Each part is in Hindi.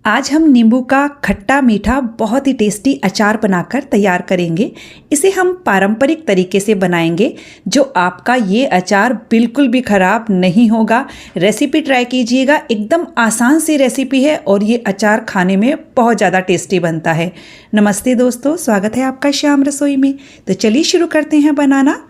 आज हम नींबू का खट्टा मीठा बहुत ही टेस्टी अचार बनाकर तैयार करेंगे। इसे हम पारंपरिक तरीके से बनाएंगे जो आपका ये अचार बिल्कुल भी ख़राब नहीं होगा। रेसिपी ट्राई कीजिएगा, एकदम आसान सी रेसिपी है और ये अचार खाने में बहुत ज़्यादा टेस्टी बनता है। नमस्ते दोस्तों, स्वागत है आपका श्याम रसोई में। तो चलिए शुरू करते हैं बनाना।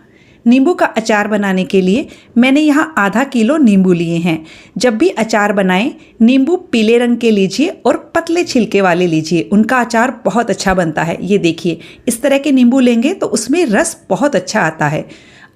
नींबू का अचार बनाने के लिए मैंने यहाँ आधा किलो नींबू लिए हैं। जब भी अचार बनाएं नींबू पीले रंग के लीजिए और पतले छिलके वाले लीजिए, उनका अचार बहुत अच्छा बनता है। ये देखिए, इस तरह के नींबू लेंगे तो उसमें रस बहुत अच्छा आता है।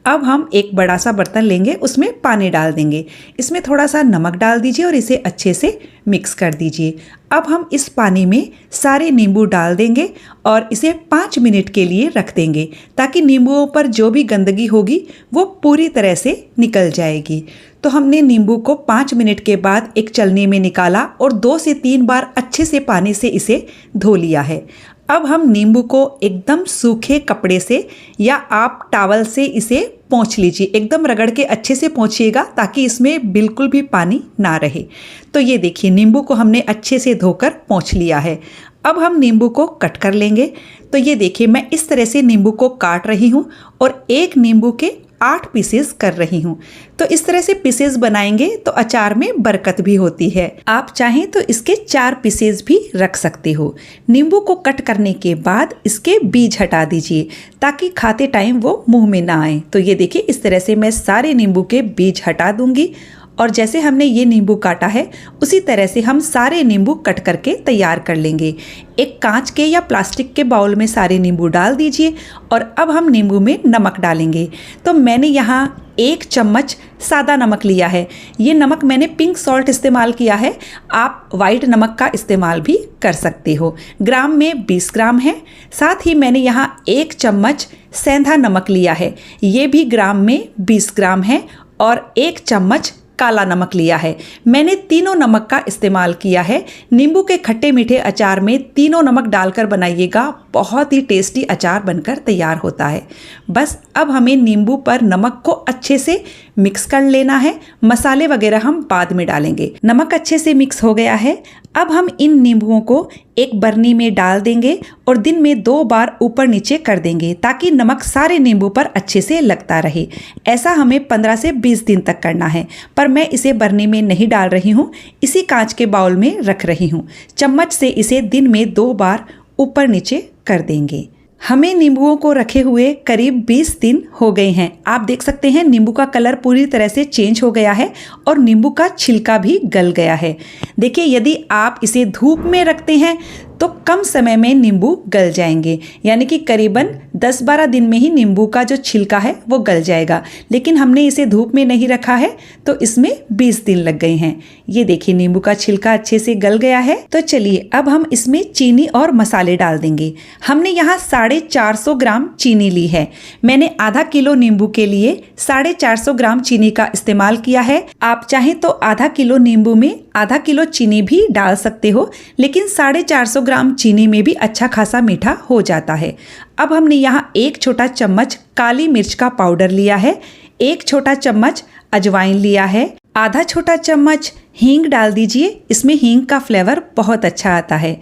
अब हम एक बड़ा सा बर्तन लेंगे, उसमें पानी डाल देंगे, इसमें थोड़ा सा नमक डाल दीजिए और इसे अच्छे से मिक्स कर दीजिए। अब हम इस पानी में सारे नींबू डाल देंगे और इसे 5 मिनट के लिए रख देंगे ताकि नींबुओं पर जो भी गंदगी होगी वो पूरी तरह से निकल जाएगी। तो हमने नींबू को 5 मिनट के बाद एक चलनी में निकाला और 2 से 3 बार अच्छे से पानी से इसे धो लिया है। अब हम नींबू को एकदम सूखे कपड़े से या आप टॉवल से इसे पोंछ लीजिए, एकदम रगड़ के अच्छे से पोंछिएगा ताकि इसमें बिल्कुल भी पानी ना रहे। तो ये देखिए, नींबू को हमने अच्छे से धोकर पोंछ लिया है। अब हम नींबू को कट कर लेंगे। तो ये देखिए, मैं इस तरह से नींबू को काट रही हूँ और एक नींबू के 8 पीसेस कर रही हूँ। तो इस तरह से पीसेस बनाएंगे तो अचार में बरकत भी होती है। आप चाहें तो इसके 4 पीसेस भी रख सकते हो। नींबू को कट करने के बाद इसके बीज हटा दीजिए ताकि खाते टाइम वो मुंह में ना आए। तो ये देखिए, इस तरह से मैं सारे नींबू के बीज हटा दूंगी और जैसे हमने ये नींबू काटा है उसी तरह से हम सारे नींबू कट करके तैयार कर लेंगे। एक कांच के या प्लास्टिक के बाउल में सारे नींबू डाल दीजिए और अब हम नींबू में नमक डालेंगे। तो मैंने यहाँ 1 चम्मच सादा नमक लिया है। ये नमक मैंने पिंक सॉल्ट इस्तेमाल किया है, आप वाइट नमक का इस्तेमाल भी कर सकते हो। ग्राम में 20 ग्राम है। साथ ही मैंने यहाँ 1 चम्मच सेंधा नमक लिया है, ये भी ग्राम में 20 ग्राम है। और 1 चम्मच काला नमक लिया है। मैंने तीनों नमक का इस्तेमाल किया है। नींबू के खट्टे मीठे अचार में तीनों नमक डालकर बनाइएगा, बहुत ही टेस्टी अचार बनकर तैयार होता है। बस अब हमें नींबू पर नमक को अच्छे से मिक्स कर लेना है। मसाले वगैरह हम बाद में डालेंगे। नमक अच्छे से मिक्स हो गया है। अब हम इन नींबुओं को एक बरनी में डाल देंगे और दिन में 2 बार ऊपर नीचे कर देंगे ताकि नमक सारे नींबू पर अच्छे से लगता रहे। ऐसा हमें 15 से 20 दिन तक करना है, पर मैं इसे बरनी में नहीं डाल रही हूँ, इसी कांच के बाउल में रख रही हूँ। चम्मच से इसे दिन में 2 बार ऊपर नीचे कर देंगे। हमें नींबुओं को रखे हुए करीब 20 दिन हो गए हैं। आप देख सकते हैं नींबू का कलर पूरी तरह से चेंज हो गया है और नींबू का छिलका भी गल गया है। देखिए, यदि आप इसे धूप में रखते हैं तो कम समय में नींबू गल जाएंगे, यानी कि करीबन 10-12 दिन में ही नींबू का जो छिलका है वो गल जाएगा। लेकिन हमने इसे धूप में नहीं रखा है तो इसमें 20 दिन लग गए हैं। ये देखिए, नींबू का छिलका अच्छे से गल गया है। तो चलिए अब हम इसमें चीनी और मसाले डाल देंगे। हमने यहाँ 450 ग्राम चीनी ली है। मैंने आधा किलो नींबू के लिए 450 ग्राम चीनी का इस्तेमाल किया है। आप चाहें तो आधा किलो नींबू में आधा किलो चीनी भी डाल सकते हो, लेकिन 450 ग्राम चीनी में भी अच्छा खासा मीठा हो जाता है। अब हमने यहाँ 1 छोटा चम्मच काली मिर्च का पाउडर लिया है, 1 छोटा चम्मच अजवाइन लिया है, आधा छोटा चम्मच हींग डाल दीजिए, इसमें हींग का फ्लेवर बहुत अच्छा आता है।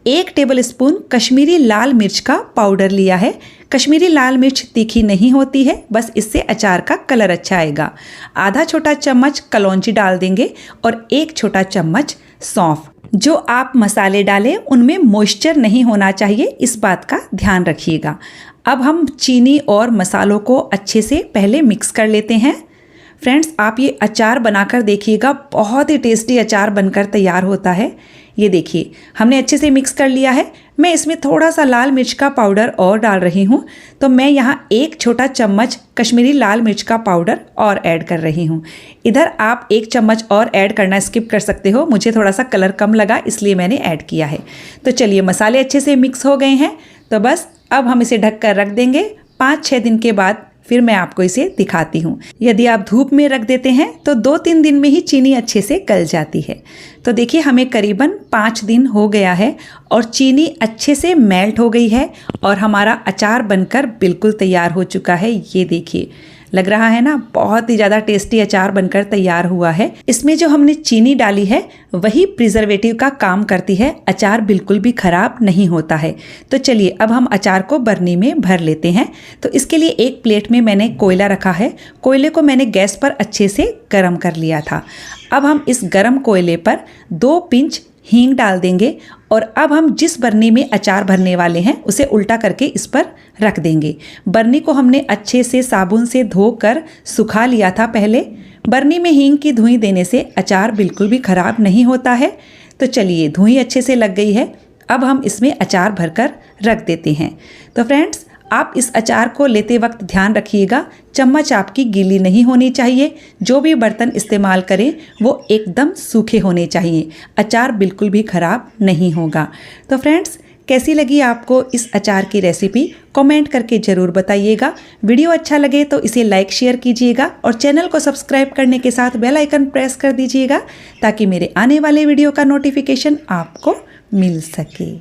1 टेबलस्पून कश्मीरी लाल मिर्च का पाउडर लिया है। कश्मीरी लाल मिर्च तीखी नहीं होती है, बस इससे अचार का कलर अच्छा आएगा। आधा छोटा चम्मच कलौंजी डाल देंगे और 1 छोटा चम्मच सौंफ। जो आप मसाले डालें उनमें मॉइस्चर नहीं होना चाहिए, इस बात का ध्यान रखिएगा। अब हम चीनी और मसालों को अच्छे से पहले मिक्स कर लेते हैं। फ्रेंड्स, आप ये अचार बनाकर देखिएगा, बहुत ही टेस्टी अचार बनकर तैयार होता है। ये देखिए, हमने अच्छे से मिक्स कर लिया है। मैं इसमें थोड़ा सा लाल मिर्च का पाउडर और डाल रही हूँ। तो मैं यहाँ 1 छोटा चम्मच कश्मीरी लाल मिर्च का पाउडर और ऐड कर रही हूँ। इधर आप 1 चम्मच और ऐड करना स्किप कर सकते हो, मुझे थोड़ा सा कलर कम लगा इसलिए मैंने ऐड किया है। तो चलिए, मसाले अच्छे से मिक्स हो गए हैं। तो बस अब हम इसे ढक कर रख देंगे। 5-6 दिन के बाद फिर मैं आपको इसे दिखाती हूँ। यदि आप धूप में रख देते हैं तो 2-3 दिन में ही चीनी अच्छे से गल जाती है। तो देखिए, हमें करीबन 5 दिन हो गया है और चीनी अच्छे से मेल्ट हो गई है और हमारा अचार बनकर बिल्कुल तैयार हो चुका है। ये देखिए, लग रहा है ना, बहुत ही ज़्यादा टेस्टी अचार बनकर तैयार हुआ है। इसमें जो हमने चीनी डाली है वही प्रिजर्वेटिव का काम करती है, अचार बिल्कुल भी खराब नहीं होता है। तो चलिए अब हम अचार को बरनी में भर लेते हैं। तो इसके लिए एक प्लेट में मैंने कोयला रखा है। कोयले को मैंने गैस पर अच्छे से गर्म कर लिया था। अब हम इस गर्म कोयले पर 2 पिंच हींग डाल देंगे और अब हम जिस बरनी में अचार भरने वाले हैं उसे उल्टा करके इस पर रख देंगे। बरनी को हमने अच्छे से साबुन से धोकर सुखा लिया था पहले। बरनी में हींग की धुई देने से अचार बिल्कुल भी खराब नहीं होता है। तो चलिए धुई अच्छे से लग गई है, अब हम इसमें अचार भरकर रख देते हैं। तो फ्रेंड्स, आप इस अचार को लेते वक्त ध्यान रखिएगा, चम्मच आपकी गीली नहीं होनी चाहिए। जो भी बर्तन इस्तेमाल करें वो एकदम सूखे होने चाहिए, अचार बिल्कुल भी खराब नहीं होगा। तो फ्रेंड्स, कैसी लगी आपको इस अचार की रेसिपी, कमेंट करके ज़रूर बताइएगा। वीडियो अच्छा लगे तो इसे लाइक शेयर कीजिएगा और चैनल को सब्सक्राइब करने के साथ बेल आइकन प्रेस कर दीजिएगा ताकि मेरे आने वाले वीडियो का नोटिफिकेशन आपको मिल सके।